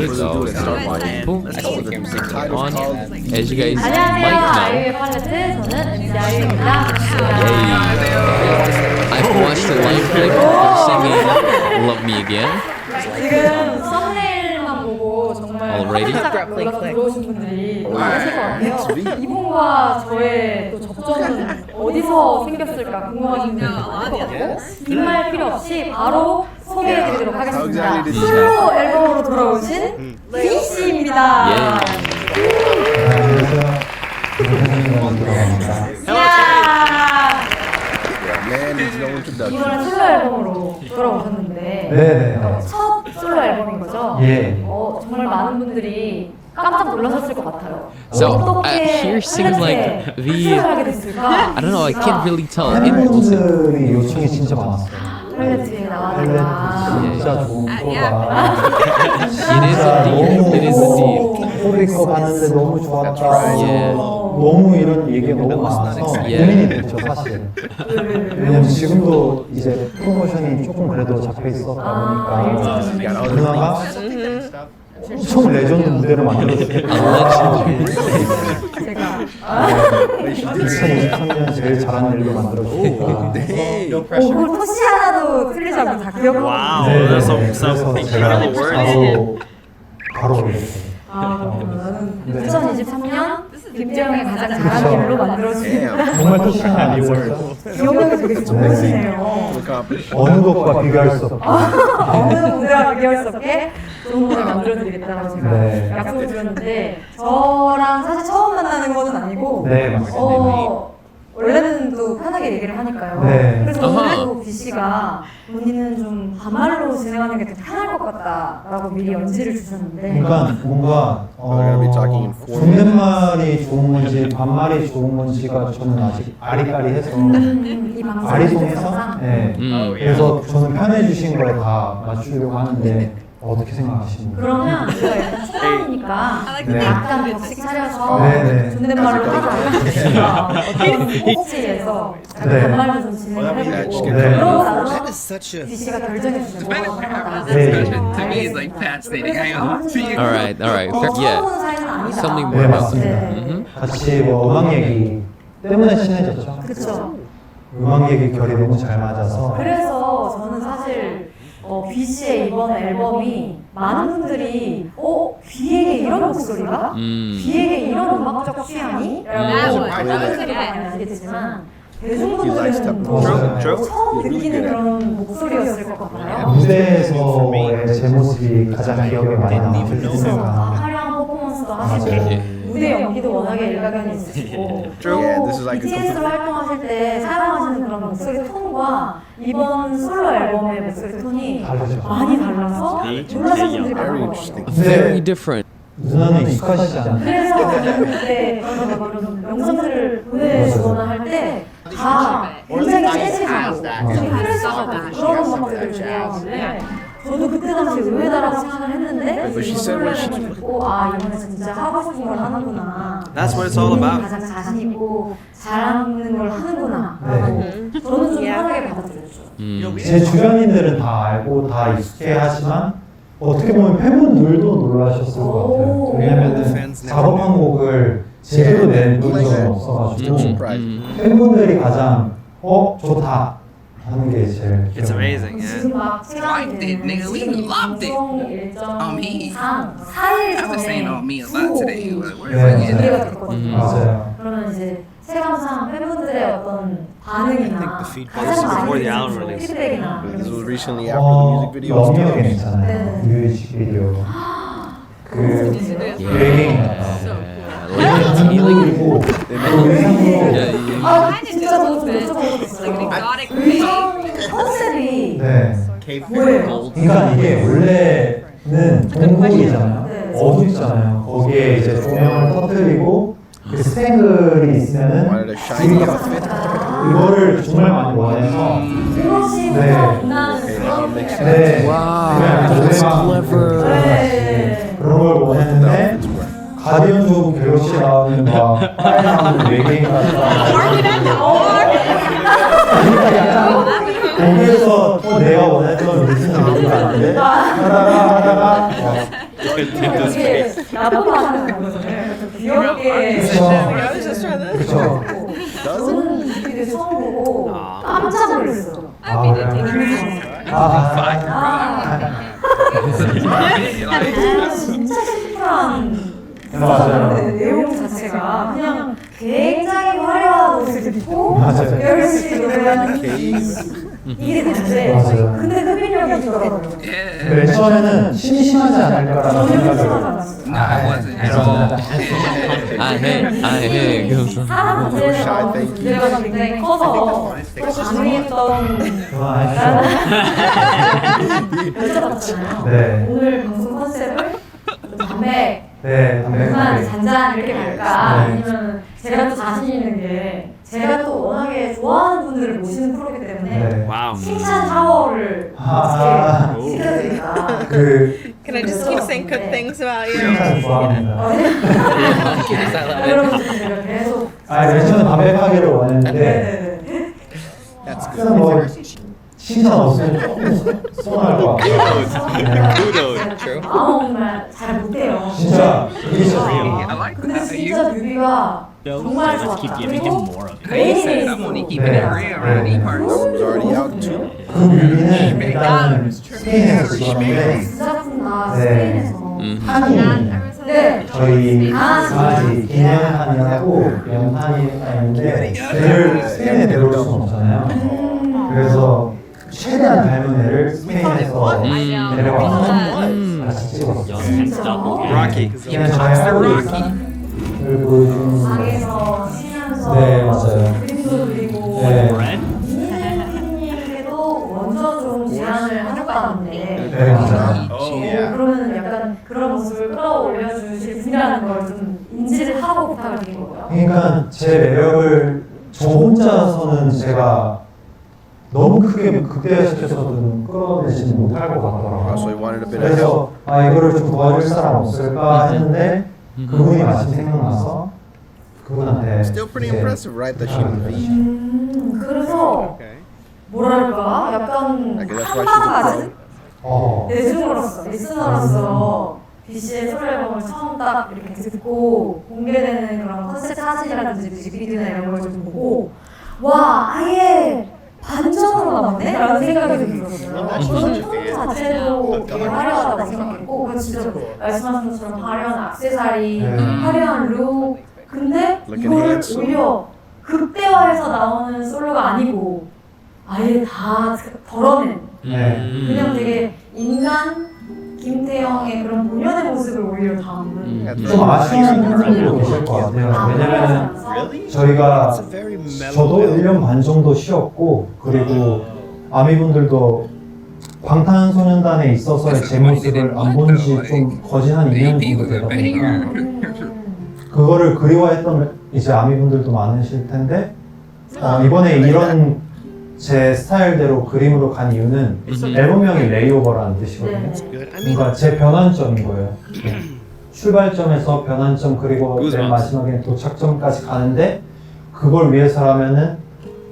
go. Cool. On, as you guys might 안녕하세요. know, 아이유의 팔레트 저는 MC 아이유입니다. I've watched the live clip of singing "Love Me Again." 지금 썸네일만 보고 정말 Already? 깜짝 놀라서 들어오신 분들이 많으실 것 같아요. 이분과 저의 또 접점은 어디서 생겼을까 궁금하신 분들이 많을 것 같고 긴 말 필요 없이 바로 소개해드리도록 하겠습니다. 솔로 앨범으로 돌아오신 B씨입니다. 이번에 솔로 앨범으로 돌아오셨는데 네네. 첫 솔로 앨범인 거죠? 예. 정말 많은 분들이 깜짝 놀라셨을 것 같아요. So, 어떻게 here seems like the- 출연하게 됐을까? I don't know. I can't really tell. It was 팬분들이 요청이 진짜 많았어요. 팔레트에 나와달라. 진짜 좋은 프로가. It is indeed. It is indeed. 소리거 봤는데 너무 좋았다. Yeah. 너무 이런 얘기가 너무 많아서 고민이 됐죠 사실. 왜냐면 지금도 이제 프로모션이 조금 그래도 잡혀 있었다 보니까 누나가 엄청 레전드 무대를 만들어주겠다. 제가 2023년 제일 잘한 일로 만들어주겠다. 그걸 토시 하나도 틀리지 않고 다 기억하고 Wow, 네, that's so, 그래서 so 제가 incredible words. 바로 그랬어요. 나는 2023년 김재영이 가장 잘한 일로 만들어주겠다. 정말 토시는 아니고 기억력이 되게 좋으시네요. 어느 것과 비교할 수 없고 어느 무대와 비교할 수 없게 좋은 무대 만들어드리겠다고 제가 네. 약속을 드렸는데 저랑 사실 처음 만나는 것은 아니고 네 맞습니다. 원래는 또 편하게 얘기를 하니까요. 네. 그래서 아하. 오늘도 B씨가 본인은 좀 반말로 진행하는 게 더 편할 것 같다라고 미리 연지를 주셨는데 그러니까 뭔가 존댓말이 좋은 건지 반말이 좋은 건지가 저는 아직 아리까리해서 이 방송을 아리송해서 통해서 네. 그래서 저는 편해주신 거에 다 맞추려고 하는데 어떻게 생각하시는가요? 그러면 우리가 일단 초반이니까 네. 약간 격식 차려서 네네. 존댓말로 하자. 어떤 꼭지에서 네. 반말로 좀 진행을 해보고 네. 그러고 나서 B씨가 결정해 주시고 네. To me, it's like fascinating. Hang on. all right. All right. Yeah. 처음 보는 사이는 아니다. Something 네 more about. 맞습니다. Mhm. 같이 뭐 음악 얘기 때문에 친해졌죠. 그쵸. 음악 얘기 결이 너무 잘 맞아서 그래서 저는 사실 B씨의 이번 앨범이 많은 분들이 B에게 이런 목소리가? B에게 이런 음악적 취향이? 라고 생각을 많이 하시겠지만 대중분들은 처음 느끼는 그런 목소리였을 것 같아요. 무대에서의 제 모습이 가장 기억에 많이 남으니까 화려한 퍼포먼스도 하시고 무대 연기도 워낙에 일가견이 있으시고 또 BTS로 활동하실 때 사용하시는 그런 목소리 톤과 이번 솔로 앨범의 목소리 톤이 다르죠. 많이 달라서 놀라신 분들이 많은 것 같아요. Very 근데 different. 누나는 익숙하시지 않아요? 그래서 저는 그때 그런 영상들을 보내주거나 할 때 다 굉장히 재즈하고 좀 클래식하고 그런 음악들을 좋아하는데 저도 그때 당시 의외다라고 생각을 했는데 이번 앨범을 듣고 이번에 진짜 하고 싶은 걸 하는구나. That's what it's all about. 가장 자신 있고 잘하는 걸 하는구나. 네. 저는 좀 편하게 받아들였죠. 제 주변인들은 다 알고 다 익숙해하지만 어떻게 보면 팬분들도 놀라셨을 것 같아요. 왜냐면은 작업한 곡을 제대로 내본 적은 없어가지고 팬분들이 가장 좋다 하는 게 제일 It's amazing, yeah. 지금 막 시간이 되는 지금 방송 일정 상 4일 I've been saying on me a lot today. Like, where 네, is 기대가 it? 됐거든요. 맞아요. 그러면 이제 체감상 팬분들의 어떤 반응이나 before 가장 the 많이 album 드는 release. 피드백이나 This was recently after the music video was 영역에 released. 있잖아요. 네. 뮤직비디오 그 Yeah. 외계인 Like 그리고 진짜 저도 좀 여쭤보고 싶어요. 컨셉이 네. 뭐예요? 그러니까 이게 원래는 동굴이잖아요. 네. 어둡잖아요. 거기에 이제 조명을 터뜨리고 그 스팽글이 있으면은 Wanted a shiny outfit. 이거를 정말 많이 원해서 그것이 네. 빛나는 그런 네. Wow, 그냥 that's 노래방 clever. 네. 그런 걸 원했는데 가디언즈 오브 갤럭시 나오는 막 파에 나오는 외계인 같다. 거기에서 또 내가 원했던 루틴이 나오는 거 아닌데 하다가 이게 나쁜 말하는 거잖아요. 좀 귀엽게. 그렇죠. 저는 이게 처음 보고 깜짝 놀랐어요. 진짜 심플한 내용 자체가 그냥 굉장히 화려한 옷을 입고 열심히 노래하는 이게 되는데 근데 흡인력이 있더라고요. Yeah. 맨 처음에는 심심하지 않을까라는 전혀 생각을 심하지 않았어요. No, I wasn't at all. 아해 그러면서 사람 문제에서 문제가 굉장히 커서 또 가능했던 그건 아니죠. 여쭤봤잖아요. 네. 오늘 방송 컨셉을 담배 네, 그만 담백하게. 잔잔 이렇게 갈까? 네. 아니면 제가 또 자신 있는 게 제가 또 워낙에 좋아하는 분들을 모시는 프로기 때문에 네. 와우 칭찬 샤워를 아. 이렇게 시켜드리니까 그 Can I just keep saying good things about you? 칭찬 좋아합니다. 여러분 제가 계속 맨 처음에 담백하게를 원했는데 네네네. 그냥 뭐 칭찬 없으면 조금 서운할 것 같아요. 마음 정말 잘 못해요. 진짜 이게 진짜 I like 근데 that. 진짜 You 뮤비가 정말 좋았다. 그리고 he said, I'm only keeping it real around these parts. Album's already out too. 그 뮤비는 일단은 스페인에서 찍었는데 두 작품 다 네. 스페인에서 한이 네. 저희 강아지 김연한이라고 연한이가 있는데 걔를 스페인에 데려올 수는 없잖아요. 그래서 최대한 닮은 애를 스페인에서 데려와서 같이 찍었어요. Rocky. 그냥 저희 할아버지를 보여주는 방에서 쉬면서 네, 맞아요. 그림도 그리고 네. 이민님께도 먼저 좀 제안을 하셨다는데 네, 맞아요. 그러면 약간 그런 모습을 끌어올려 주실 분이라는 걸 좀 인지를 하고 부탁을 드린 거고요. 그러니까 제 매력을 저 혼자서는 제가 너무 크게 극대화시켜서는 끌어내지는 못할 것 같더라고요. So he wanted a bit of help. 그래서 이거를 좀 도와줄 사람 없을까 했는데 그분이 마침 생각나서 그분한테 Still pretty 이제 impressive, right? That she even beat. 그래서 뭐랄까 약간 I guess that's why she's a 한가지 pro. 대중으로서 리스너로서 BC의 솔로 앨범을 처음 딱 이렇게 듣고 공개되는 그런 컨셉 사진이라든지 뮤직비디오나 이런 걸 좀 보고 와 아예 반전으로 나왔네? 라는 생각이 좀 들었어요. 저는 톤 자체도 되게 화려하다고 생각했고 그 진짜 말씀하신 것처럼 화려한 액세서리, 화려한 룩 근데 이거를 오히려 극대화해서 나오는 솔로가 아니고 아예 다 덜어낸 그냥 되게 인간 김태형의 그런 본연의 모습을 오히려 담은 좀 아쉬워하는 팬분들도 계실 것 같아요. 왜냐면 저희가 저도 1년 반 정도 쉬었고 그리고 아미분들도 방탄소년단에 있어서의 제 모습을 안 본 지 좀 거진 한 2년 정도 되다 보니까 그거를 그리워했던 이제 아미분들도 많으실 텐데 이번에 이런 제 스타일대로 그림으로 간 이유는 앨범명이 레이오버라는 뜻이거든요. 그러니까 제 변환점인 거예요. 출발점에서 변환점 그리고 맨 마지막에 도착점까지 가는데 그걸 위해서라면은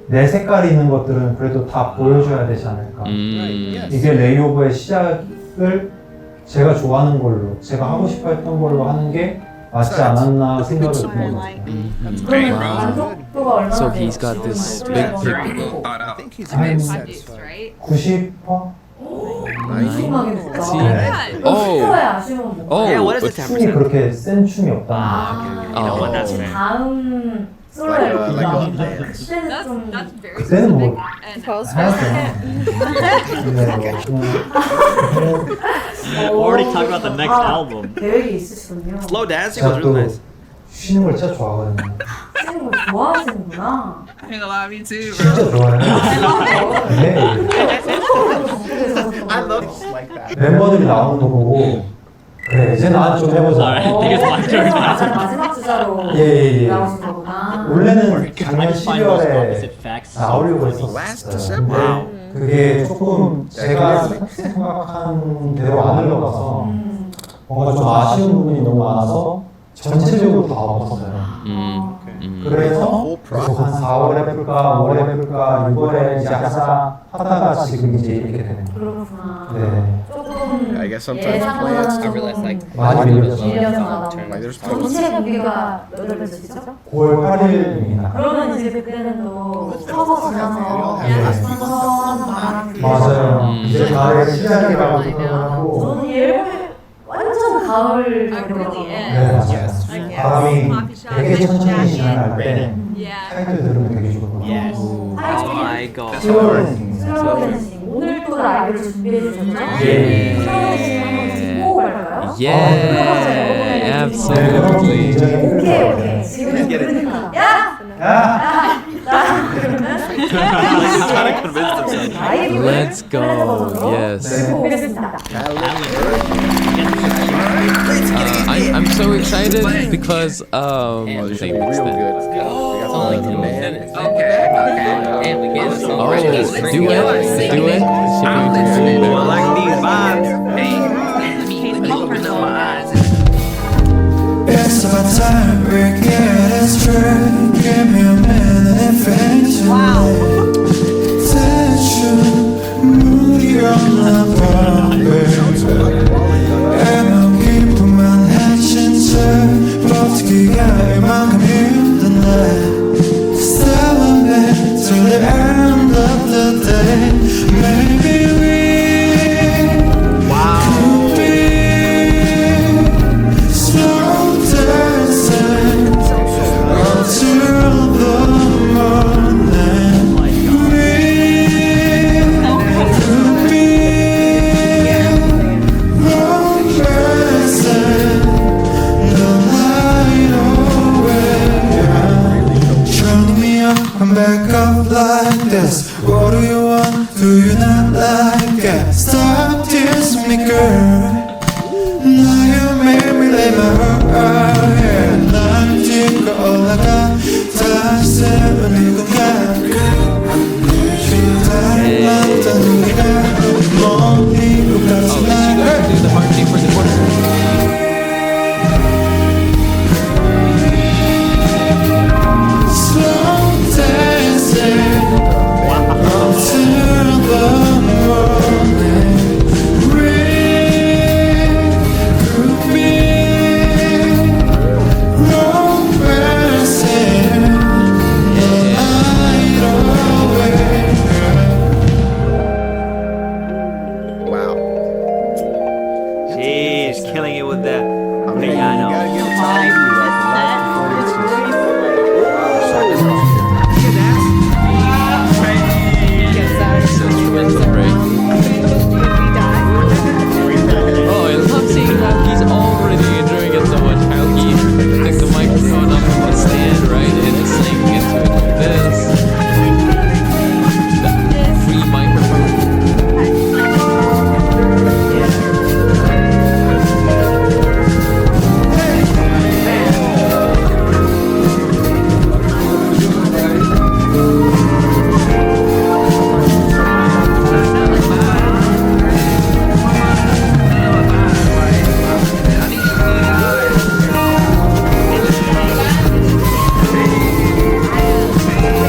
내 색깔이 있는 것들은 그래도 다 보여줘야 되지 않을까. 이게 레이오버의 시작을 제가 좋아하는 걸로, 제가 하고 싶어 했던 걸로 하는 게 맞지 않았나 생각을 드는 것 같아요. 그러면 만족도가 얼마나 So 돼요? he's got this 지금 big 솔로 pic. 앨범. I think he's 한 right? 90%? 엄청나게 높다. Oh. 스토어의 아쉬움은 Oh, Yeah, what is but the 춤이 그렇게 센 춤이 없다는 Oh. 다음 솔로 like 앨범 a dance. 그때는 좀 그때는 뭐 Pose 해야죠. for Already talked about the next album. 계획이 있으시군요. Slow dancing was 제가 real 또 nice. 쉬는 걸 진짜 좋아하거든요. 하시는 걸 좋아하시는구나. I ain't gonna lie, me too, 진짜 bro. 좋아해요. 네. 멤버들이 나오는 거 보고 그래 이제 나한테 좀 해보자. 마지막 주자로 예. 나오신 거구나. 원래는 작년 Find those 12월에 opposite facts. 나오려고 Last 했었어요. December. 근데 그게 조금 제가 생각한 대로 안 흘러가서 뭔가 좀 아쉬운 부분이 너무 많아서 전체적으로 다 엎었어요. 그래서 계속 한 4월에 해볼까, 5월에 해볼까, 6월에 이제 하자 하다가 지금 이제 이렇게 되는 거예요. 그렇구나. 네. 조금 I guess sometimes plants 예상보다는 많이 밀려서 밀려서 나오고 like there's 전체 공기가 몇 월 며칠이죠? 9월 8일이나 그러면 이제 그때는 또 서서 지나서 바람이 맞아요. 이제 가을 시작이라고 생각하고 저는 이 앨범이 완전 가을 노래라고 네 맞아요. 바람이 되게 천천히 지나갈 때 타이틀 들으면 되게 좋거든요. Oh my god. 슬로우 댄싱. 슬로우 댄싱 오늘 또 라이브를 준비해 주셨죠? 예. 슬로우 댄싱 한번 듣고 갈까요? Yeah, absolutely. 오케이 지금 그러니까 야! 야! He's trying to convince themselves. 라이브 Let's go. Yes. 보겠습니다. I'm so excited because they mixed real it. good. We got some like man. Okay. And we get it. Oh, do it. Is she going to do Oh, I like these vibes. Hey, let me open up my eyes. It's about time we get it straight. Give me a minute, finish tension, 물이 없나 봐, baby. 애만 기쁘만 해친 채 버티기가 이만큼 힘든 날. Still a till the end of the day. Maybe we could be slow dancing until the morning. We could be romancing the night away. Turn me up, I'm back up like this. What do you want? Do you not like it? Stop teasing me, girl. Now you made me lay my heart out here. 난 뛰고 올라가 다시 누군가 지금 다른 남자 누군가 멀리 가지 Is she going to do the harmony for the quarter? slow dancing until the morning. We could be romancing the night away. Wow. She's killing it with that I mean, you piano. gotta give it time. Like the last Instrumental break. Oh, I love seeing how he's already enjoying it so much. How he took the microphone off of the stand, right, and is singing into it like this. The free microphone.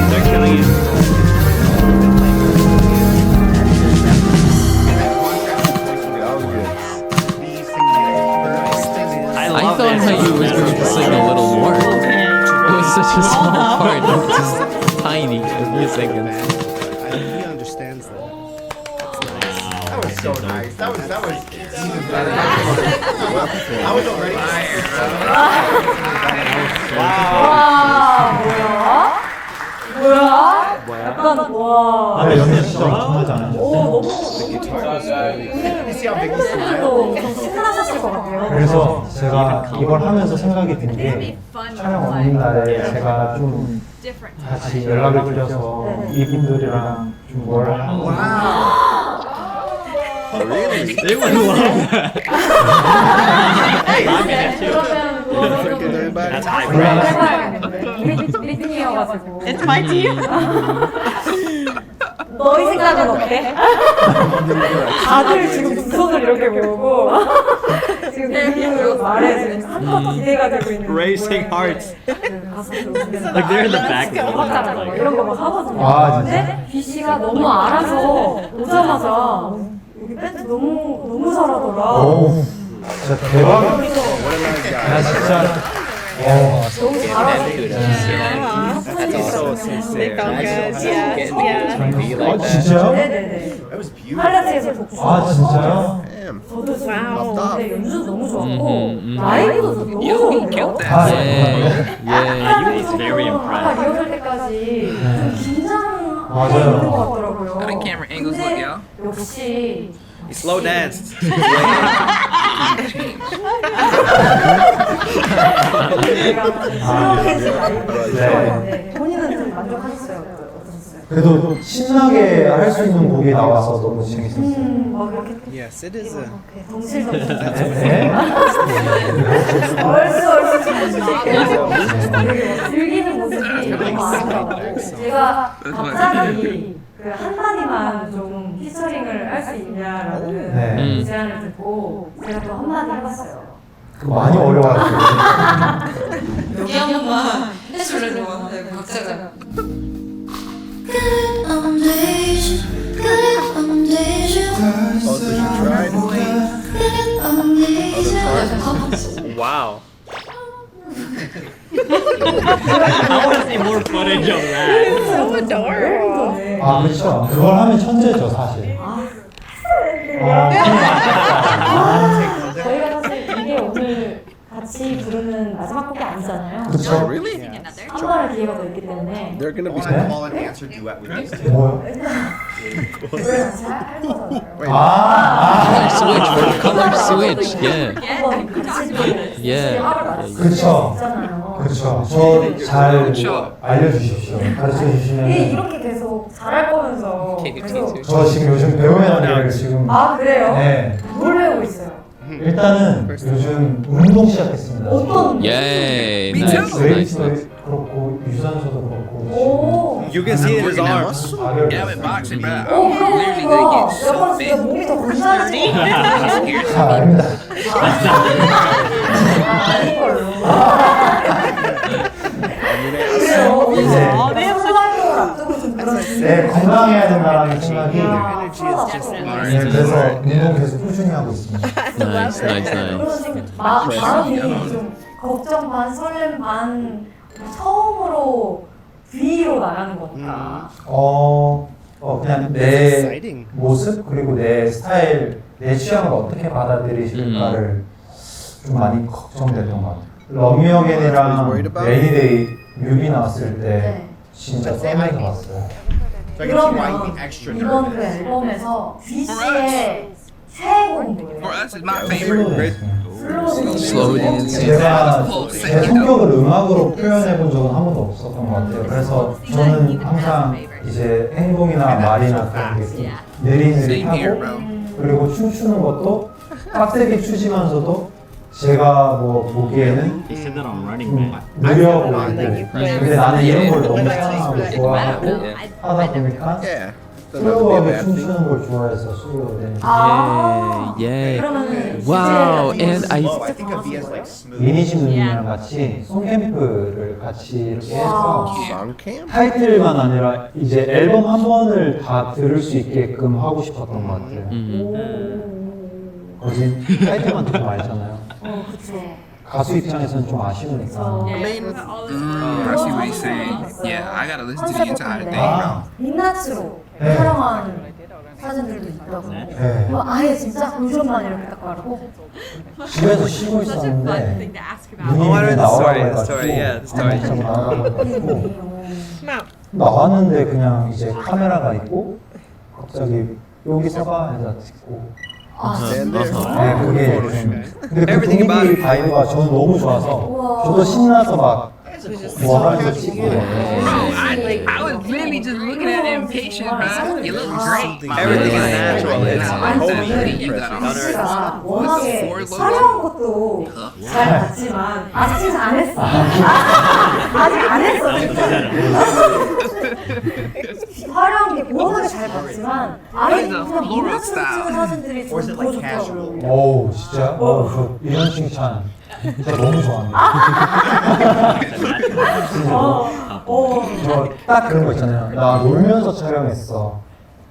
They're killing it. I I love thought it. how you was going to sing a little more. It was such a small part, just tiny, a few seconds. He understands that. That was so nice. That was even better. I was already. 뭐야? 약간 와. 아, 연습 진짜 엄청나지 않아요? 오 너무 You see how big this is? 팬분들도 좀 신나셨을 것 같아요. 그래서 제가 이걸 하면서 생각이 든 게 촬영 없는 날에 제가 좀 다시 연락을 드려서 이분들이랑 좀 뭘 하고 They would love that. Freaking everybody. That's high praise. 해봐야겠는데 우리 팀이어가지고. It's my team. 너희 생각은 어때? 다들 지금 두 손을 이렇게 모으고 지금 그 말에 지금 한껏 기대가 되고 있는 Racing hearts. 가수들 Like they're in the back. 음악자랑 뭐 이런 거 막 하거든요. 아, 진짜? 근데 B 씨가 너무 알아서 오자마자 여기 밴드 너무 잘하더라. 오, 진짜 대박. 나 진짜. 너무 잘하더라. They felt good. Yeah. 진짜요? 네네네. That was beautiful. 팔레트에서 복수. 아, 진짜요? Damn. 저도 지금 와우. 근데 연주도 너무 좋았고 라이브도 너무 좋은데요? 아, Yeah. was very 아까 impressed. 리허설 때까지 좀 긴장하고 맞아요. 있는 것 같더라고요. How the camera angles look, 근데 y'all? 역시 He slow danced. 네. 본인은 좀 만족하셨어요? 어떠셨어요? 그래도 신나게 할 수 있는 곡이 나와서 너무 재밌었어요. 막 이렇게 Yes, it is a. 덩실덩실 네? 얼쑤얼쑤 즐기는 모습이 너무 아름다워요. 제가 갑자기 그 한마디만 좀 피처링을 할 수 있냐라는 네. 제안을 듣고 제가 또 한마디 해봤어요. 그거 많이 어려워가지고. 여기 한 번만 해주려고 하는데 박자가 Good foundation, good foundation, Oh, so you tried? good foundation. Wow. I want to see more footage of that. So adorable. 아, 그렇죠. 그걸 하면 천재죠, 사실. 저희가 사실 이게 오늘 같이 부르는 마지막 곡이 아니잖아요. 그렇죠. Really? 한 번의 기회가 더 있기 때문에 They're gonna be Okay. call and answer duet with these two. 뭐요? 노래 같이 할 거잖아요. 아, Switch, for color switch. Yeah. 한번 같이 Yeah. 그렇죠. 있잖아요. 그렇죠. 저 잘 알려주십시오. 가르쳐 이게 주시면. 이렇게 계속 잘할 거면서 그래서 저 지금 요즘 배우의 단계를 지금. 아 그래요? 네. 뭘 배우고 있어요? 일단은 요즘 운동 시작했습니다. 어떤 Yay. Nice, nice, 웨이트도 nice. 그렇고 유산소도 그렇고. 오. You can see it in his arms. 지금 가격이 Yeah, I'm in boxing, bro. 오 I'm literally 그러니까 gonna get 약간 so 진짜 big. 몸이 더 건강해진 것 같아요. 아, 아닙니다. 아닌 걸로. 그래요. 네. 활동을 앞두고 좀 그런. 네, 건강해야 된다는 생각이. 아, 풀어놨어. 네, 그래서 운동 계속 꾸준히 하고 있습니다. Nice, nice, nice. 그러면 지금 마음이 좀 걱정 반 설렘 반 처음으로 V로 나가는 거니까. 그냥 내 모습 그리고 내 스타일, 내 취향을 어떻게 받아들이실까를 좀 많이 걱정됐던 것 같아요. 러미 어겐이랑 레이데이 뮤비 나왔을 때 네. 진짜 쌤에서 봤어요. So I can see why 그러면 you'd be extra 이번 그 nervous. 앨범에서 V씨의 최애곡이 For 뭐예요? us, it's my favorite. Slow dancing. 제가 제 성격을 음악으로 표현해 본 적은 한 번도 없었던 것 같아요. 그래서 저는 항상 이제 행동이나 말이나 그런 게 좀 느릿느릿하고 그리고 춤추는 것도 빡세게 추지면서도 제가 뭐 보기에는 He said that on Running Man. 느려 보이고 근데 나는 이런 걸 너무 사랑하고 좋아하고 하다 보니까 Yeah. 슬로우하게 춤추는 걸 좋아해서 슬로우 댄스. 아, Yeah. 그러면은 Wow, 주제가 and I Slow. I think of V as like smooth. 미니지 누님이랑 같이 송캠프를 같이 이렇게 해서 Song cam? 타이틀만 아니라 이제 앨범 한 번을 다 들을 수 있게끔 하고 싶었던 것 같아요. 거진 타이틀만 듣고 말잖아요. 그쵸. 가수 입장에서는 좀 아쉬우니까. I see what he's saying. Yeah, I gotta listen to the entire thing. 아, 민낯으로 네. 촬영한 사진들도 있다고. 네. 뭐 아예 진짜 요즘만 이렇게 딱 바르고. 집에서 쉬고 있었는데 Oh, I 누님이 read the 나오라고 story, the 해가지고 story, yeah, the story. 한번 나오라고 해가지고 Come out. 나왔는데 그냥 이제 카메라가 있고 갑자기 여기 서봐 해서 찍고 Stand there. 네, 그게 좀 근데 그 Everything about 분위기 it. 바이브가 저는 너무 좋아서 저도 신나서 막 뭐 하면서 찍고 I was really just looking at it impatient, bro. You look great. Everything is natural. It's 아니 homey. 저는 You got a 씨가 워낙에 촬영한 것도 잘 봤지만 아직 진짜 안 했어. 아직 안 했어 진짜. 활용한 게 워낙에 잘 봤지만 아예 그냥 민낯으로 찍은 사진들이 Or is 좀 it 더 like 좋더라고요. casual? 오 진짜? 저 이런 칭찬 진짜 너무 좋아합니다. 저 딱 그런 거 있잖아요. 나 놀면서 촬영했어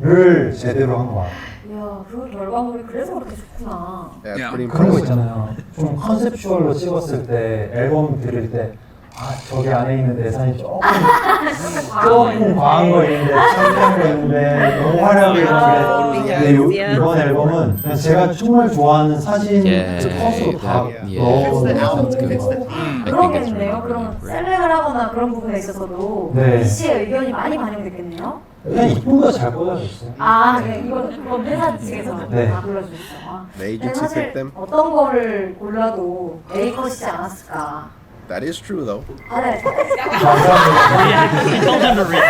를 제대로 한 거 같아요. 이야, 그 결과물이 그래서 그렇게 좋구나. Yeah, it's Yeah. pretty 그런 거 impressive. 있잖아요. 좀 컨셉슈얼로 찍었을 때 앨범 들을 때 저기 안에 있는 대사이 조금 과한 거 있는데 창피한 거 있는데 너무 화려하게 있는데 근데 이번 앨범은 그냥 제가 정말 좋아하는 사진 Yeah, 컷으로 다 yeah. 넣어서 Sounds good. 그러겠네요. 그럼 셀렉을 하거나 그런 부분에 있어서도 네. BC의 의견이 많이 반영됐겠네요. 그냥 이쁜 거 잘 꽂아줬어요. 아, 네, 이건 회사 측에서 네. 다 불러주셨어요. 아, The 근데 agency 사실 picked them. 어떤 거를 골라도 A 컷이지 않았을까. That is true though. 아, 네. He told him to read.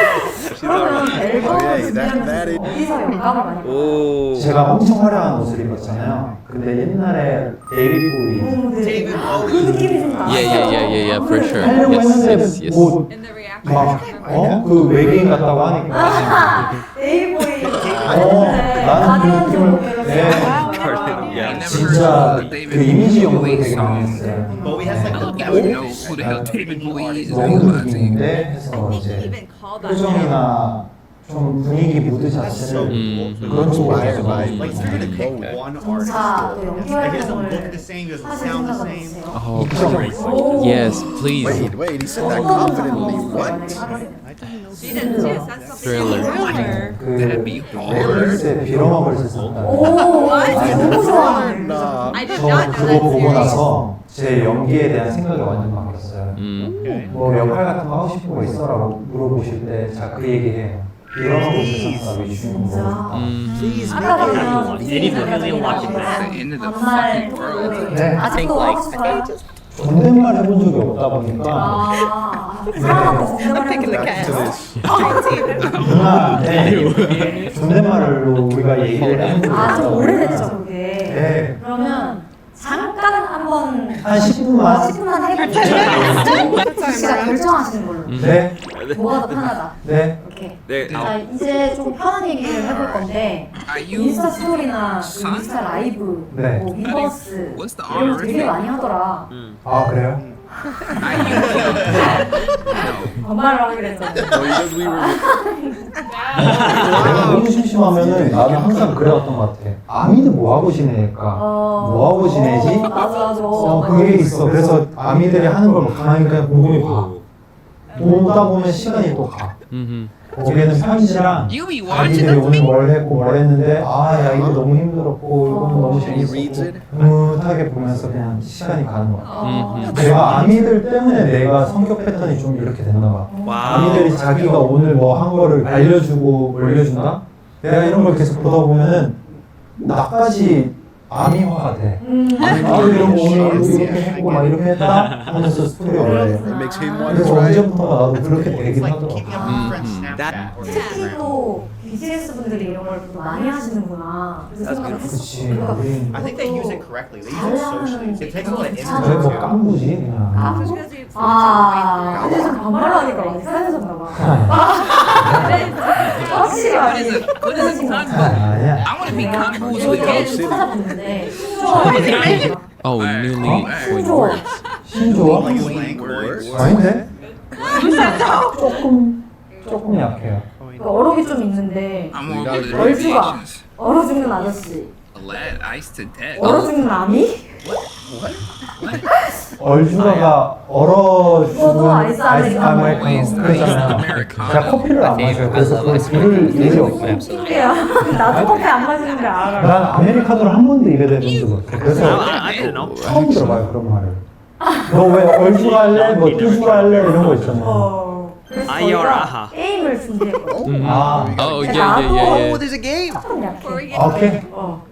그러면 앨범 that 준비하면서 is- 어디서 영감을 많이 받아요? Oh. 제가 엄청 화려한 옷을 입었잖아요. 근데 옛날에 데이비보이 네. 그 느낌이 좀 나요. Yeah, for sure. 하려고 Yes, 했는데 yes, yes. 뭐 In the reaction. 그 외계인 같다고 하니까 데이보이. 나는 그 느낌을 네, I never 진짜 heard of 그 이미지 연구를 되게 많이 songs. 했어요. Bowie has I like don't the even know who the hell David Bowie is. 너무 느낌인데 해서 이제 표정이나 좀 분위기 무드 자체를 그런 쪽으로 해서 Like 많이 if you're gonna pick one artist 자, 또 still, 연기 like he doesn't look 활동을 the same, he doesn't 하실 sound the 생각은 same. 없으세요? Oh, yes, please. Wait, he said that confidently. What? Thriller. 그 That'd be hard. 넷플릭스에 빌어먹을 세상 오, 너무 좋아하는데. I did 저 not know 그거 that 보고 series. 나서 제 연기에 대한 생각이 완전 바뀌었어요. 뭐 역할 같은 거 하고 싶은 거 있어라고 물어보실 때 자 그 얘기해요. 빌어먹을 세상가 위주인 진짜. 거. 아까 보면 Anything watching The end of the 반말 fucking world. 네, 아직도 하고 싶어요? 존댓말 해본 적이 없다 보니까 아, 사람하고 존댓말 Picking the 해보세요. cat. 누나한테 존댓말로 우리가 얘기를 해본 적이 아, 좀 없다 오래됐죠, 보니까 그게. 네. 그러면 잠깐 한번 한 10분만 10분만 해보고 씨가 결정하시는 걸로. 네, 뭐가 더 편하다. 네. 이렇게. There, 자, 이제 좀 편한 얘기를 해볼 건데 Are you 인스타 스토리나 그 인스타 라이브, 네. 뭐 위버스 What's the 이런 거 honor? 되게 많이 하더라. 아 그래요? 반말을 하기로 했잖아요. Because we were. 내가 너무 심심하면은 나는 항상 그래왔던 것 같아. 아미들 뭐 하고 지내니까 뭐 하고 지내지? 맞아. 그게 있어. 그래서 아미들이 하는 걸 가만히 그냥 곰곰이 봐. 보다 보면 시간이 또 가. 거기에는 편지랑 You be watching 자기들이 the 오늘 뭘 했고 뭘 했는데 야 이거 너무 힘들었고 이거는 너무 reads 재밌었고 it? 흐뭇하게 보면서 그냥 시간이 가는 거야. 내가 아미들 때문에 내가 성격 패턴이 좀 이렇게 됐나 봐. 아미들이 자기가 오늘 뭐 한 거를 알려주고 올려준다? 내가 이런 걸 계속 보다 보면은 나까지 아미화가 돼. 이런 거 오늘 이렇게 했고 막 이렇게 했다 하면서 스토리 올려요. It makes him want to 그래서 try. 언제부턴가 나도 그렇게 되긴 하더라고. 특히 또 BTS 분들이 이런 걸 또 많이 하시는구나. 그래서 생각을 했어. 그치. 그러니까 우린 I think they use it correctly. They use it socially. It takes a lot of 저희 energy 뭐 too. 깐부지 그냥. 근데 좀 반말로 하니까 많이 사라졌나 봐. 확실히 What 많이 is it? What is it? Convo? 아니야. I want to be combos with 이렇게 kids. 찾아봤는데 Oh, nearly point 신조어. words. 신조어? Like slang words. 아닌데? 조금 약해요. 그 어록이 좀 있는데 I'm all good at 얼주가 abbreviations. 얼어 죽는 아저씨, Lad, ice to death. 얼어 죽는 아미, 얼주가가 얼어 그거도 죽은 아이스 아이스 아메리카노. 아메리카노 그랬잖아요. 아메리카노. 제가 커피를 안 마셔요. 그래서 그걸 들을 일이 없어요. 신기해요. 나도 커피 안 마시는데 알아. 난 아메리카노를 한 번도 입에 대본 적이 없어. 그래서 I didn't know. 처음 들어봐요 그런 말을. 너 왜 얼주가 할래? 뭐 뚜주가 할래? 이런 거 있잖아요. 그래서 아이어라하. 저희가 게임을 준비했거든요. 아, Oh, yeah. there's a game. 조금 약해. 오케이. 한번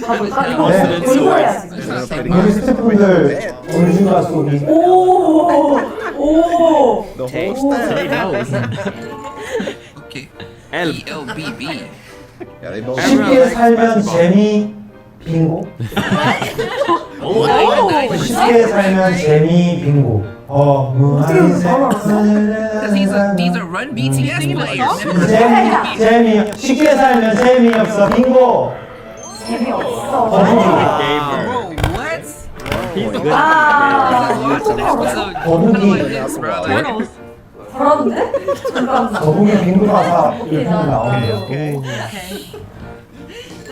가볼까? 이거 네. 돌려야 지금. 우리 스태프분들 얼주가 소리. The whole He staff. knows. Okay. L. ELBB. Yeah, they both. 쉽게 살면 재미 빙고. 쉽게 살면 재미 빙고. 무한 These are run BTS players. 재미 쉽게 살면 재미없어 빙고. 재미없어. Bro, what? He's good. 거북이 잘하는데? 잠깐만. 거북이 빙고 가사 이렇게 나오네요.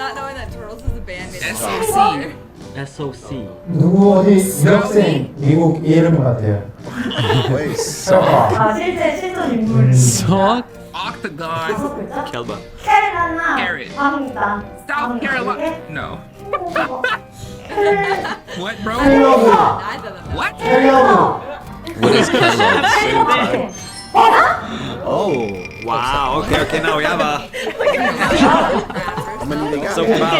Not knowing that Turtles is a band made of SOC. SOC. 누구 어디 유학생 미국 이름 같아요. Wait. 아 실제 실존 인물. Sock? Octagon. 다섯 글자? Kelba. 캐리나 Carrot. 광단. South Carolina. No. What, bro? 헬러브. What? 헬러브. What is Kellogg's? Oh. Wow. Okay. Now we have a. How many they got? So proud.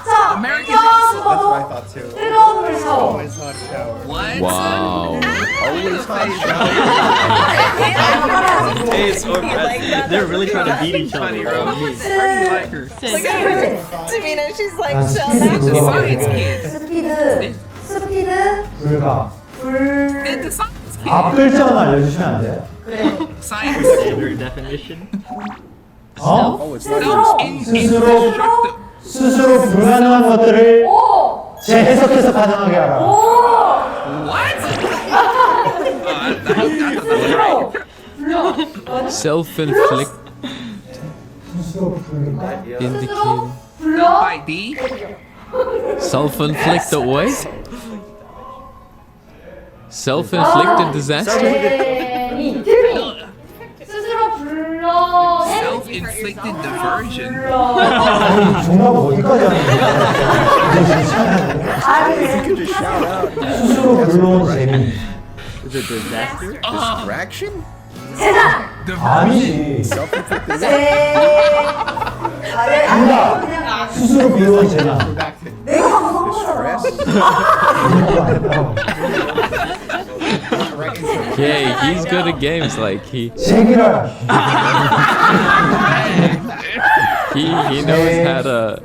자, American That's what I 처음으로 thought too. 뜨거운 물 샤워. Always hot shower. What? Wow. Always hot shower. Hey, it's so impressive. They're really trying to beat each other. Like her. Tamina, she's like, 난 so 스피드 that's 불가. Science kid. 스피드 불가. 불 It's the science kid. 앞 글자만 알려주시면 안 돼요? 그래 Science. Standard definition. 어? Oh, it's not 스스로 Indestructible. 스스로 불가능한 것들을 오! 재해석해서 가능하게 하라. What? 스스로 Self-inflict 스스로 불가. indicated. 스스로 불러 By D? Self-inflicted what? Self-inflicted disaster? 재미 틀미 스스로 불러 Self-inflicted diversion. 불러 정답 어디까지 하는 거야? 아 그래 Just shout out. 스스로 불러온 재미. Is it disaster? Distraction? 재난 아니지. Self-inflicted. 정답. 그냥 스스로 불러온 재난. 내가 방금 한 거잖아 Stress? Yeah, he's good at games. Like 제기랄. he knows how to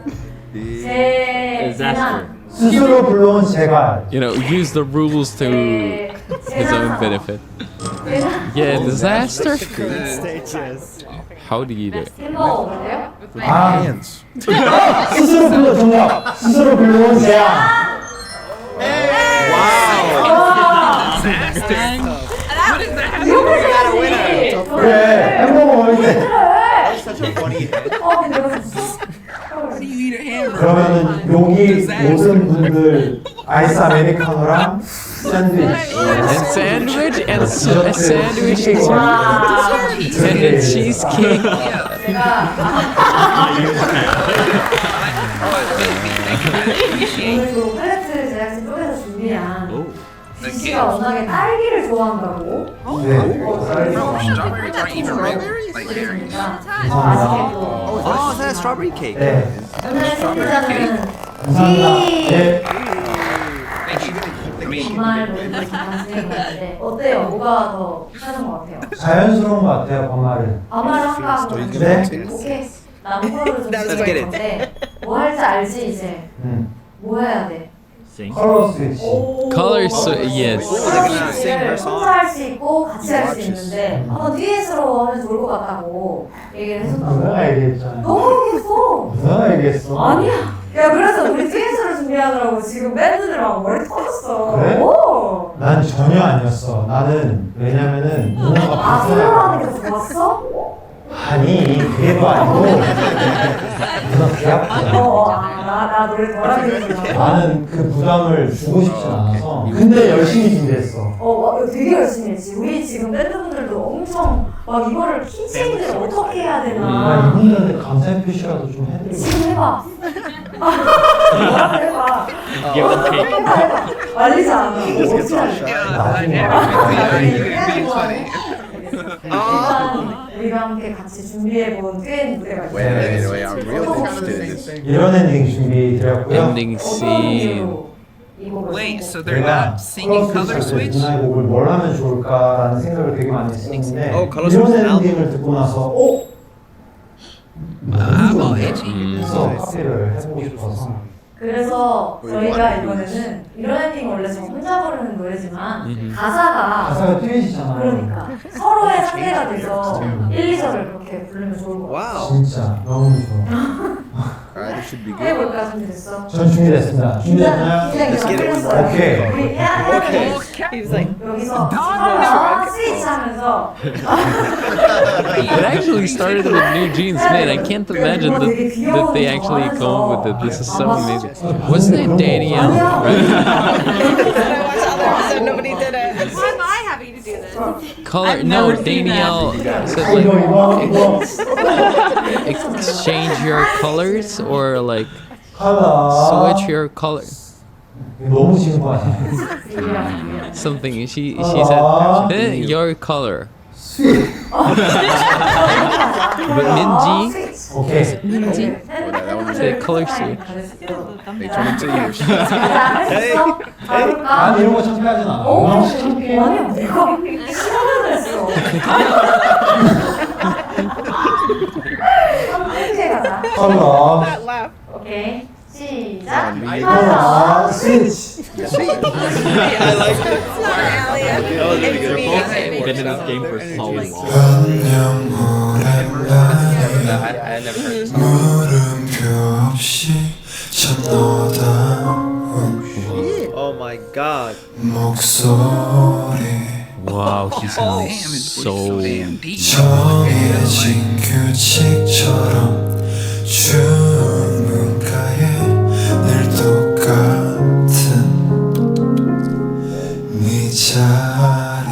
재난 스스로 불러온 재갈. use the rules to his own benefit. Yeah, disaster. Stages. How do you do it? 햄버거 먹을래요? 아, Hands. 스스로 불러 정답. 스스로 불러온 재앙. What is that? 그래. 햄버거 먹을 때. Such a funny head. 근데 내가 줬어? How do you eat a hamburger? 그러면은 여기 모든 분들 아이스 아메리카노랑 샌드위치. And sandwich and a sandwich and a cheesecake. 오늘도 팔레트 제작진 쪽에서 준비한 BC가 워낙에 딸기를 좋아한다고 네. Strawberries aren't even regular. Like berries. 맛있게 또 Oh, is that a strawberry cake? 네. 오늘 승리자는 감사합니다. 네. Thank you. I mean, 정말 모든 것이 반수했는데 어때요? 뭐가 더 괜찮은 것 같아요? 자연스러운 것 같아요, 반말은. 아마를 한가 하고 네. 오케이 남코를 좀 Let's 준비할 get it. 건데 뭐 할지 알지 이제 뭐 해야 돼? Sing. 컬러 스위치. Color yes. 를 혼자 할 수 있고 같이 할 수 있는데 한번 듀엣으로 하면 좋을 것 같다고 얘기를 누가 했었다고 얘기했잖아. 너무 얘기했어 누가 얘기했어? 아니야 야 그래서 우리 듀엣으로 준비하느라고 지금 밴드들 막 머리 터졌어 그래? 오. 난 전혀 아니었어. 나는 왜냐면은 누나가 아 봤어. 솔로라는 게 좋았어? 아니 그게도 아니고 누나 귀 아프잖아. 나 노래 덜하게 나는 그 부담을 주고 싶진 않아서 근데 열심히 준비했어. 되게 열심히 했지. 우리 지금 밴드분들도 엄청 막 이거를 키체인지를 어떻게 해야 나 되나. 이분들한테 감사의 표시라도 좀 해드리고 지금 해봐. 뭐라도 해봐. Give them cake. 해봐. 말리지 않아. Just gets 어떻게 all 할래? shy. yeah, 나중에 being funny. 일단 우리가 함께 같이 준비해본 듀엣 무대가 있어요. Wait, I'm real interested in this. 이런 엔딩 준비 드렸고요. Ending scene. Wait, so they're 내가 not singing 컬러 color 스위치 switch? 누나의 곡을 뭘 하면 좋을까라는 생각을 되게 많이 했었는데 어, 컬러 이런 스위치 엔딩을 듣고 나서 I'm all 너무 itchy. 좋은데 해서 카피를 해보고 싶어서 그래서 저희가 이번에는 이런 엔딩 원래 저 혼자 부르는 노래지만 가사가 가사가 듀엣이잖아. 그러니까 서로의 상대가 돼서 1, 2절을 그렇게 부르면 좋을 것 같아요. Wow. 진짜 너무 좋아. Alright, this should be good. 해볼까 준비됐어? 전 준비됐습니다. 준비됐나요? Let's get it. 오케이. 우리 해야 돼. He's like, 여기서 스위치 하면서 It actually started with New Jeans, man. I can't imagine that they actually come up with it. This is so amazing. Wasn't it Danielle? Right? I watched other episode, nobody did it. Why am I having to do this? Color? No, Danielle said like 이거 exchange your colors or like 하나. switch your color. 너무 쉬운 거 아니에요? Something. She said your color. But Minji 오케이. said color switch. They turn into yours. 자, 했어? 가볼까? 아니 이런 거 창피하진 않아. 오, 너무 창피해. 아니야, 내가 시간을 했어. 이렇게 가자. 컬러. That laugh. 오케이, 시작. 하나. 스위치. It's not Allie. It's me. Been in this game for so long. 안녕 오랜만에 I never heard this. 물음표 없이 전너다운 Oh my god. 목소리 Wow, he Damn, sounds his voice so. is so damn deep. 정해진 규칙처럼 주문가에 늘 똑같은 네 자리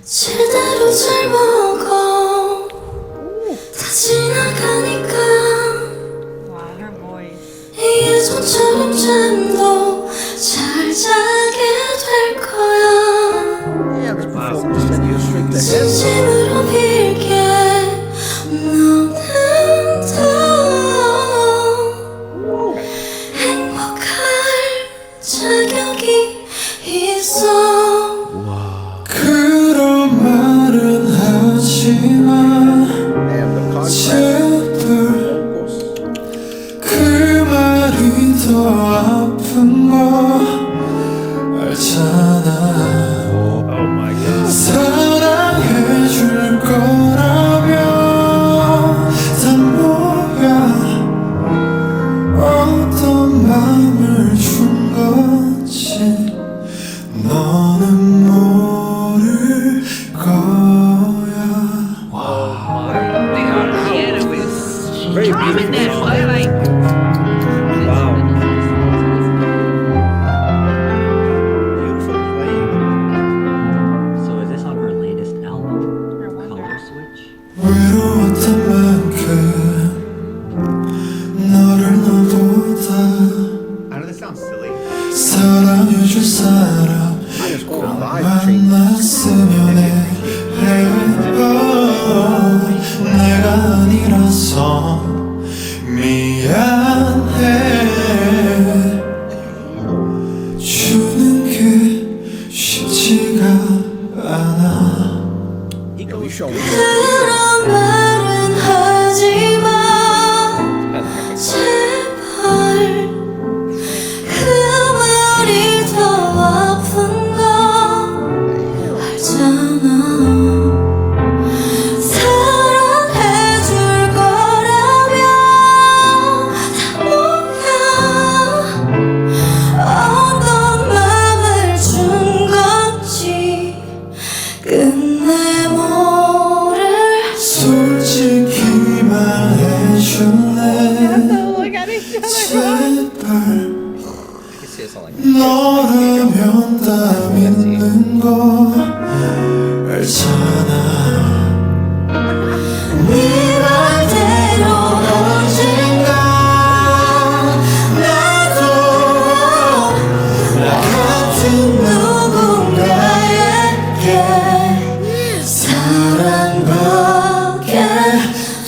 제대로 잘 먹어 다 지나가니까 Wow, her voice. 예전처럼 잠도 잘 자게 될 거야 Yeah, this performance sent you straight to heaven. 진심으로 빌게 너는 더 행복할 자격이 있어 그런 말은 하지마 Damn, the contract. 제발 Vocals. 그 말이 더 아픈 거 알잖아 Oh my god. 사랑해줄 거라면 다 뭐야 어떤 맘을 준 건지 너는 모를 거야 They got a piano is Very dropping beautiful. that. Like, Wow. Beautiful playing. So is this on her latest album? Color Switch? 외로웠던 만큼 너를 너보다 I know this sounds silly. 사랑해줄 사람 I just cool vibe change. 만났으면 해 내가 아니라서 미안해 주는 게 쉽지가 않아 Yo, you show me. 그런 말은 하지마 제발 그 말이 더 아픈 거 알잖아 사랑해줄 거라면 다 뭐야 어떤 맘을 준 건지 끝내 모를 솔직히 말해줄래 Look at each other. 제발 You can see it's all like 너라면 다 믿는 거 알잖아 네 말대로 언젠가 나도 나 같은 누군가에게 사랑받게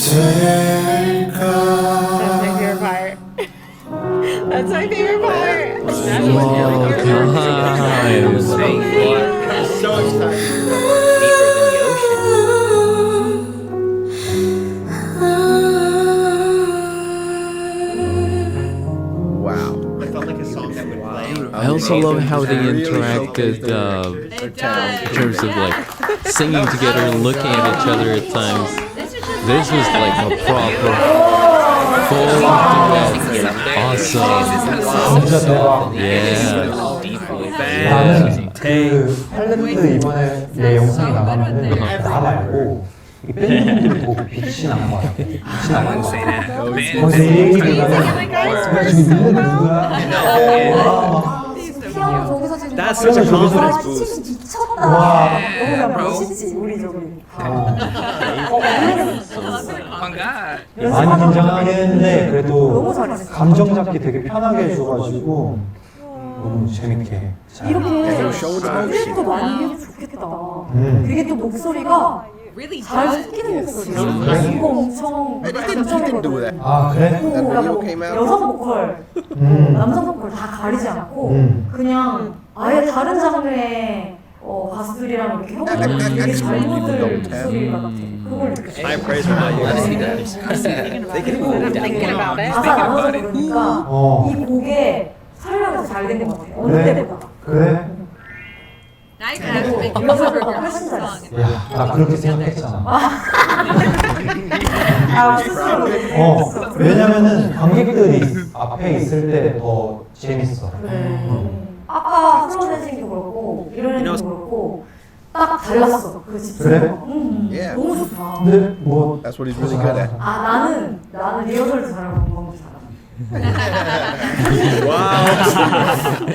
될까 That's my favorite part. That's my favorite part. Oh, God. So excited. deeper than the ocean. Wow. I felt like a song that would play. I also love how they interacted it does. in terms of like singing together and looking at each other at times. This is This was like a proper full duet. Awesome. 진짜 대박. Yeah. 나는 그 탤런트 이번에 내 영상이 나가면은 나 말고 이 팬분들이 보고 빛이 나는 거 같아. 빛이 나는 거 같아. 거기서 이 얘기보다는 내가 지금 누구 누구야? 피아노 저기서 지금 That's such a confidence boost. 미쳤다. 와. 너무 멋있지 우리 저기. Oh God. 많이 긴장하겠는데 그래도 너무 잘했어. 감정 잡기 되게 편하게 해줘가지고 너무 재밌게 잘. 이렇게 랩도 많이 해도 좋겠다. 되게 또 목소리가 잘 섞이는 목소리야. 이거 엄청 감정이거든. 아 그래? 그러니까 뭐 여성 보컬, 남성 보컬 다 가리지 않고 그냥 아예 다른 장르의 가수들이랑 이렇게 협업을 되게 잘 만들 목소리 같아. 그걸 느꼈어. High praise for what you honestly guys. They can move Thinking about it. 가사 나눠서 부르니까 이 곡에 설명이 잘 된 것 같아. 어느 그래? 때보다. 그래? Now you can actually make 리허설보다 훨씬 잘했어. 야, 나 그렇게 생각했잖아. 아 스스로. 왜냐면은 관객들이 앞에 있을 때 더 재밌어. 아까 슬로댄싱도 그렇고 이런 애도 그렇고 딱 달랐어 그 집중. 그래? Yeah. 너무 좋다. 근데 뭐 That's what he's really good at. 아 나는 리허설도 잘하고 공부도 잘하고.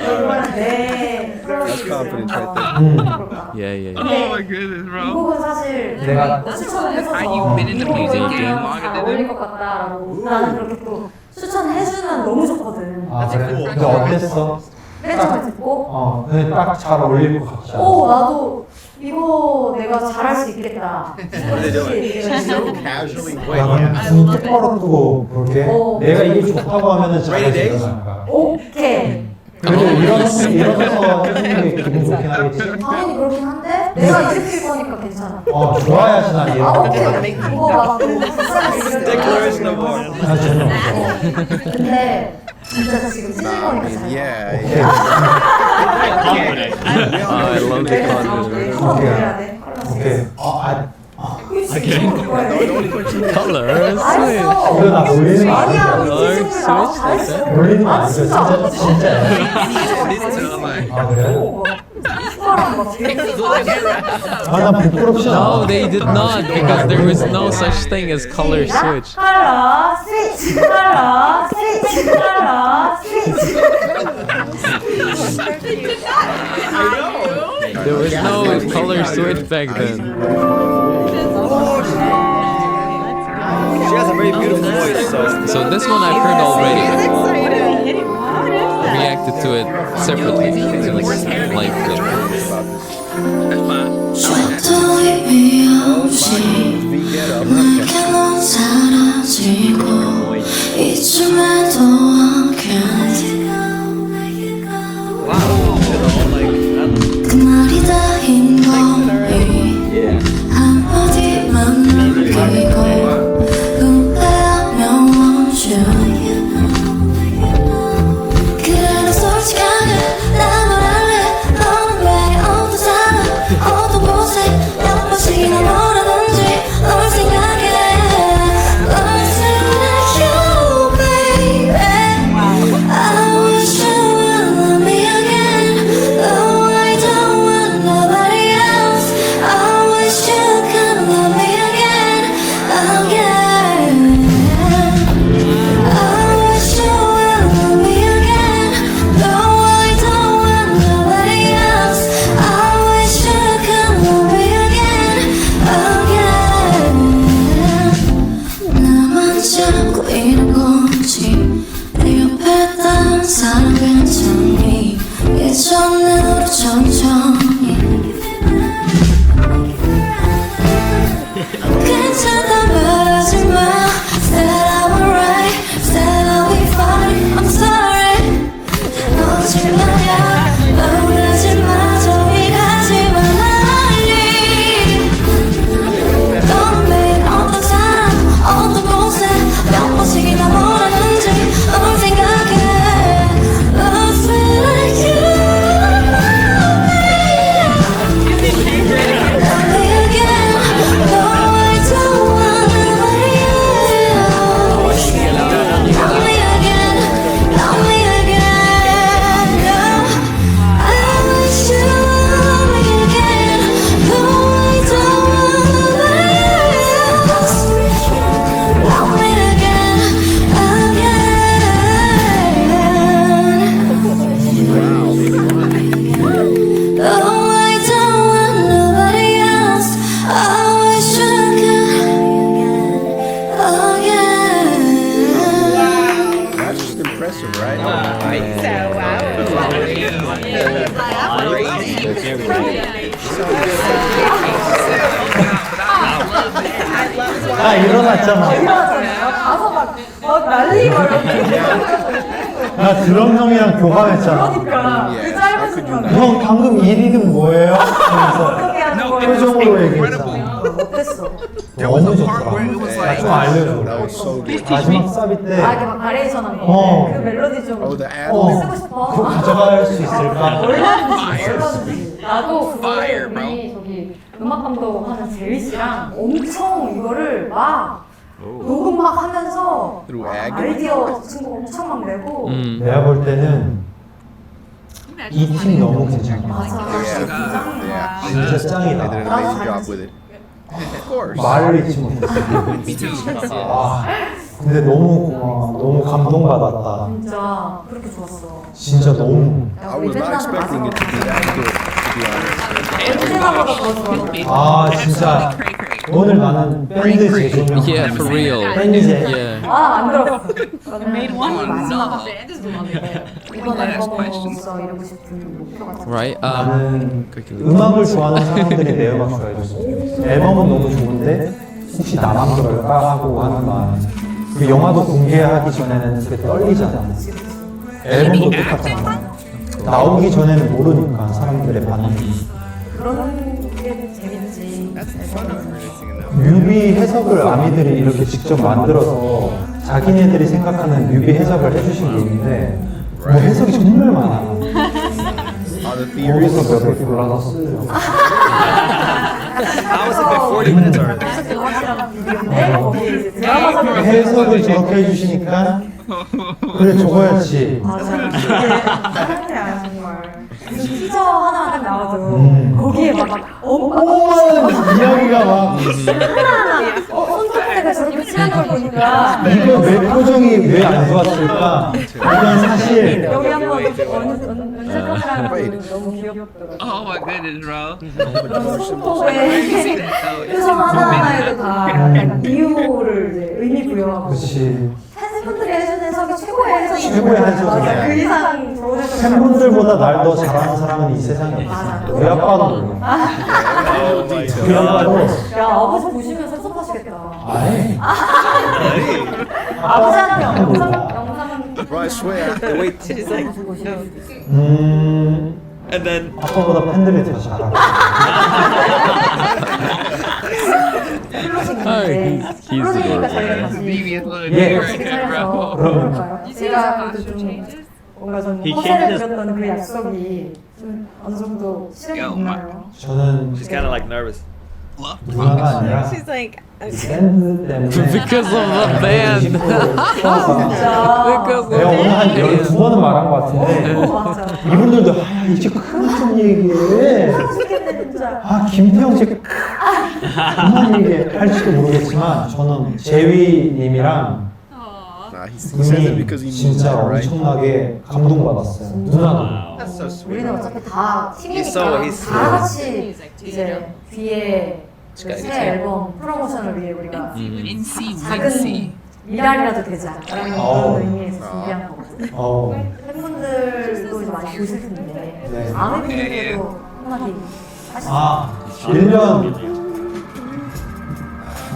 정말 내 That's confidence right Yeah, yeah, yeah. Oh my goodness, 이 bro. 곡은 사실 내가 추천을 해줘서 Are you been in the 이 곡은 music game 잘 longer than 어울릴 것 같다라고 나는 그렇게 또 추천해주면 너무 좋거든. 아 그래? 근데 어땠어? 맨 처음에 듣고 근데 딱 잘 어울릴 것 같지 않아? 나도 이거 내가 잘할 수 있겠다. So casually 나 playing. 그냥 눈 똑바로 뜨고 볼게. 내가 이게 좋다고 하면은 잘할 수 있는 거야. 오케이. 그래도 일어서서 해주는 게 기분 좋긴 하겠지? 당연히 그렇긴 한데 내가 일으킬 거니까 괜찮아. 좋아야지 난 아 이런 오케이. 그거 막 비싼 Sticklers no more. 나 전혀 없어. 근데 진짜 지금 찢을 거니까 잘. Yeah. 오케이. I love the confidence. 해야 돼. 오케이. Colors. 알았어. 이거 나 놀리는 거 아니야. 아니야? 우리 친구들 나 잘했어. 놀리는 거 아니죠? 진짜야. 아 그래? 오빠랑 막 되게 난 부끄럽지 않아. No, they did not because there was no such thing as color switch. 컬러 스위치 컬러 스위치 컬러 스위치. There was no color switch back then. She has a very beautiful voice, so. So this one I've heard already. Reacted to it separately to this live clip. 셔도 의미 없이 내게 넌 사라지고 이쯤에도 그날이 다인 거리 한마디만 남기고 후회하며 멈춰 그래도 솔직하게 난 말할래 너는 왜 어떤 사람 어떤 곳에 몇 번씩이나 뭐라든지 널 생각해 Listen to you baby 아 일어났잖아. 일어나잖아요. 가서 막 난리 걸었는데. 나 드럼 형이랑 교감했잖아. 그러니까 그 짧은 순간 형 방금 1위는 뭐예요? 하면서 어떻게 하는 거예요? 표정으로 얘기했잖아. 어땠어? 너무 좋더라. 나 좀 알려줘. That was so good. 마지막 사비 때 아 이렇게 막 바레이션 한 거. 어. 그 멜로디 좀 Oh, the ad. 쓰고 싶어. 그거 가져갈 수 있을까? 얼마든지. 나도 그거를 우리 저기 음악 감독하는 제이 씨랑 엄청 이거를 막 녹음 막 하면서 Through 막 ag. 아이디어 친구 엄청 막 내고. 내가 볼 때는 이 팀 너무 괜찮아. 맞아. Yeah. 진짜 They 짱이다. did an amazing job with it. Of course. 말을 잊지 못했어. 와, 근데 너무 고마워. 너무 감동받았다. 진짜 그렇게 좋았어. 진짜 너무. I was not expecting it to be that good, to be honest. 언제나보다 더 좋아. 아 진짜 오늘 나는 밴드 제조명. Yeah, for real. 밴드 제. Yeah. 아안 들었어. 저는 Made one? 마지막 No. 이번 앨범으로서 이루고 싶은 목표가 참 Right. 나는 음악을 좋아하는 사람들이 내 음악 좋아해줬으면 좋겠어. 앨범은 너무 좋은데 혹시 나만 그럴까 하고 하는 마음. 그 영화도 공개하기 전에는 되게 떨리잖아. 앨범도 똑같잖아. 나오기 전에는 모르니까 사람들의 반응이. 그런 게 재밌지. 뮤비 해석을 아미들이 이렇게 직접 만들어서 자기네들이 생각하는 뮤비 해석을 해주신 게 있는데 뭐 해석이 정말 많아. All the theories. 거기서 몇 개 골라서 쓰려고. How was it by 40 minutes already? 네, 거기 이제 드라마 해석을 저렇게 해주시니까 그래 적어야지. 맞아. 사랑이야 정말. 무슨 티저 하나 나와도 거기에 막 많은 이야기가 막 손톱대가 저렇게 칠한 걸 보니까 이거 왜 표정이 왜 안 좋았을까? 이건 사실 여기 한번 연습하느라고 너무 귀엽더라고. Oh my goodness, bro. 그런 손톱에 표정 하나하나에도 다 약간 이유를 이제 의미 부여하고 그렇지. 팬분들이 해주는 해석이 최고의 해석이 최고의 해석이야. 맞아. 그 이상 좋은 해석이 팬분들보다 날 더 잘하는 사람은 이 세상에 없어. 우리 아빠도 몰라. 우리 아빠도 야 아버지 보시면 섭섭하시겠다. 아니. 아버지한테 영상 Bro, I swear, I have to wait. 보고 싶어. And then 아빠보다 팬들이 더 잘하고. He's 그러니까 adorable. 저희가 다시 Devious little Yeah. dude right there, bro. 그러니까. 제가 그래도 좀 뭔가 좀 허세를 부렸던 그 약속이 좀 어느 정도 실행이 됐나요? 저는 she's kind of like nervous. 누나가 아니라 She's like, 밴드 때문에 Because of the band. Because 내가 of 오늘 한 12번은 말한 것 같은데 맞아. 이분들도 아 이제 그만 얘기해. 죽겠네 진짜. 아 김태형 씨 그만 얘기할지도 모르겠지만 저는 재위님이랑 Nah, he says it 이미 because he means 진짜 that, right? 엄청나게 감동받았어요. 누나도. That's so sweet. 우리는 어차피 다 팀이니까 he's so- 다 같이 이제 뒤에 그 새 앨범 프로모션을 위해 우리가 NC, 작은 Wincy. 미랄이라도 되자라는 그런 의미에서 준비한 거거든요. 네. 팬분들도 이제 많이 보실 텐데 네. 아무 분들도 한마디 하시죠. 아 1년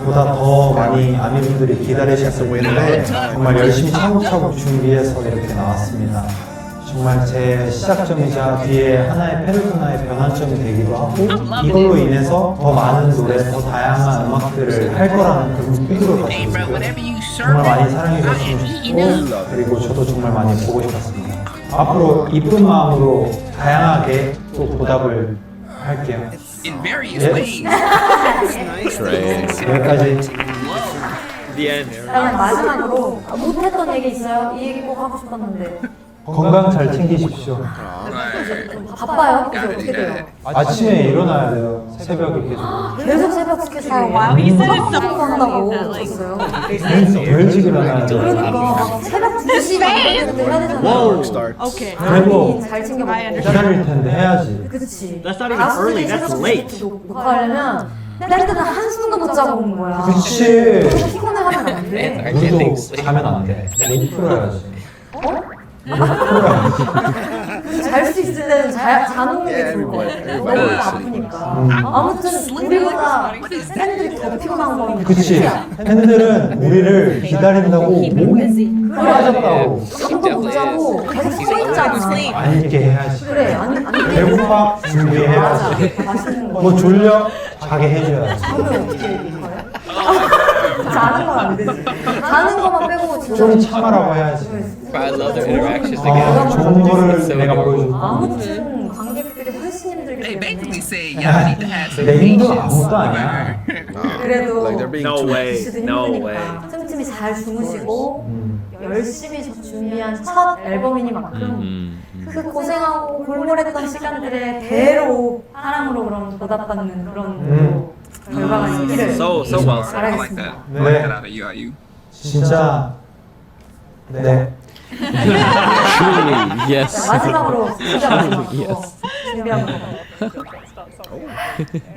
보다 더 많이 아미분들이 기다리셨을 텐데 정말 열심히 차곡차곡 준비해서 이렇게 나왔습니다. 정말 제 시작점이자 뒤에 하나의 페르소나의 변환점이 되기도 하고 이걸로 인해서 더 많은 노래, 더 다양한 음악들을 할 거라는 그런 믿음을 가지고 Hey, bro, 있고요. whatever you 정말 serve, 많이 사랑해 주셨으면 좋겠고 그리고 저도 정말 많이 보고 싶었습니다. 앞으로 이쁜 마음으로 다양하게 또 보답을 할게요. in various Yeah. ways. Great. 여기까지. The end. 그러면 마지막으로 못했던 얘기 있어요? 이 얘기 꼭 하고 싶었는데 건강 잘 챙기십시오. 좀 바빠요? 이제 어떻게 돼요? 아침에 일어나야 돼요. 새벽에 계속. 계속 새벽 스케줄이 he said it so 한다고 early. 들었어요. 더 일찍 일어나야 돼요. 그러니까 막 새벽 2시 반에 해야 되잖아요. Work starts. Okay. 그래도 잘 챙겨 먹고. 기다릴 텐데 해야지. 그치. That's not even early, that's late. 녹화하려면 밴드는 한숨도 못 자고 오는 거야. 그치. 피곤해하면 안 돼. 우리도 자면 안 돼. 못 풀어야지. 어? 잘 수 있을 때는 자는 게 좋을 것 같아요. 너무 아프니까. 아무튼 우리보다 팬들이 더 피곤한 건 그치. 팬들은 우리를 기다린다고 몸이 빠졌다고. 잠도 못 자고 계속 서 있잖아. 안 읽게 해야지. 그래, 안 배고파 준비해야지. 맛있는 거. 뭐 졸려 자게 해줘야지. 잠을 어떻게 읽어요? 자는 건 안 되지. 자는 것만 빼고 진짜 좀 참아라고 해야지. I love their interactions 아, together. 좋은 거를 So 내가 adorable. 보여줄게. 아무튼 관객들이 훨씬 힘들기 They basically 때문에 say y'all need to have some 내 힘도 patience. 아무것도 아니야. 그래도 Like they're being No too way. 씨도 No way. 힘드니까 틈틈이 잘 주무시고 열심히 준비한 첫 앨범이니만큼 그 고생하고 골몰했던 시간들의 대로 사랑으로 그런 보답받는 그런 결과가 있기를 So well said. I like that. 바라겠습니다. I like that out of you. Are you? 진짜 네. Truly, 자, yes. 마지막으로 진짜 마지막 그거 Yes. 준비한 거.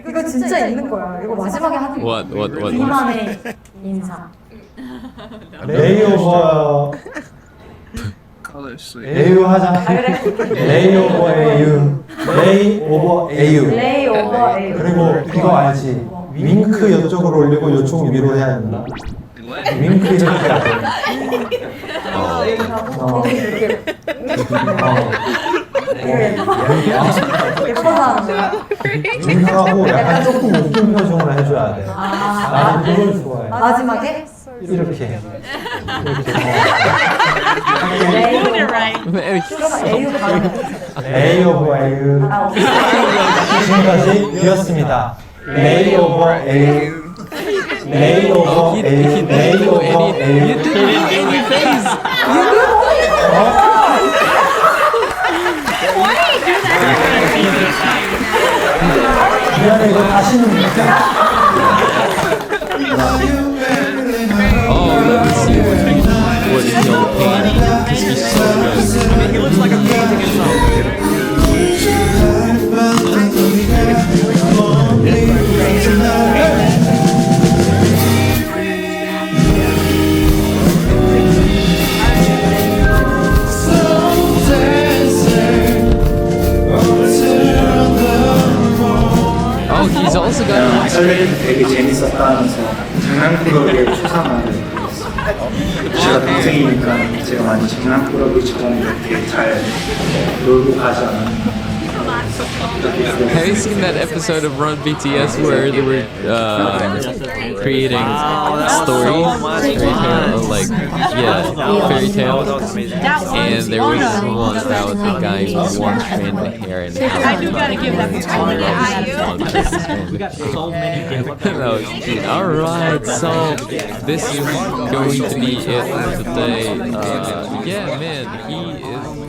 이거 진짜 있는 거야. 이거 마지막에 하는 거. What? 비만의 인사. 레이오버 Color sweet. 에유 하자. 아 그래? 레이오버 에유. 레이오버 에유. 레이 오버 에이. 그리고 이거 알지? 윙크 이쪽으로 올리고 이쪽은 위로 해야 된다. What? 윙크 이렇게 해야 돼. 이렇게 예뻐서 하는 거야. 윙크하고 약간 조금 웃긴 표정을 해줘야 돼. 나는 그걸 좋아해. 마지막에 이렇게. 레이 Doing it right. 그러면 에이유 발음. 레이오버 에유. 아 오케이. 지금까지 비었습니다. 레이오버 에유. 레이오버 He 에유. did 레이오버 any 에유. any face. 미안해 이거 다시는 못해. Oh, let me see what is your painting. Because he's so good. He looks like a painting himself. Oh, he's also got 설레는 되게 재밌었다면서 장난꾸러기의 초상화를 그렸어요. 제가 동생이니까 제가 많이 장난꾸러기처럼 이렇게 잘 놀고 가지 않았나. Have you seen that episode of Run BTS where they were creating stories, fairy tales, and there was one about the guy with one strand of hair and I do gotta give that to We got so many different Alright, so this is going to be it for today. Yeah, man, he is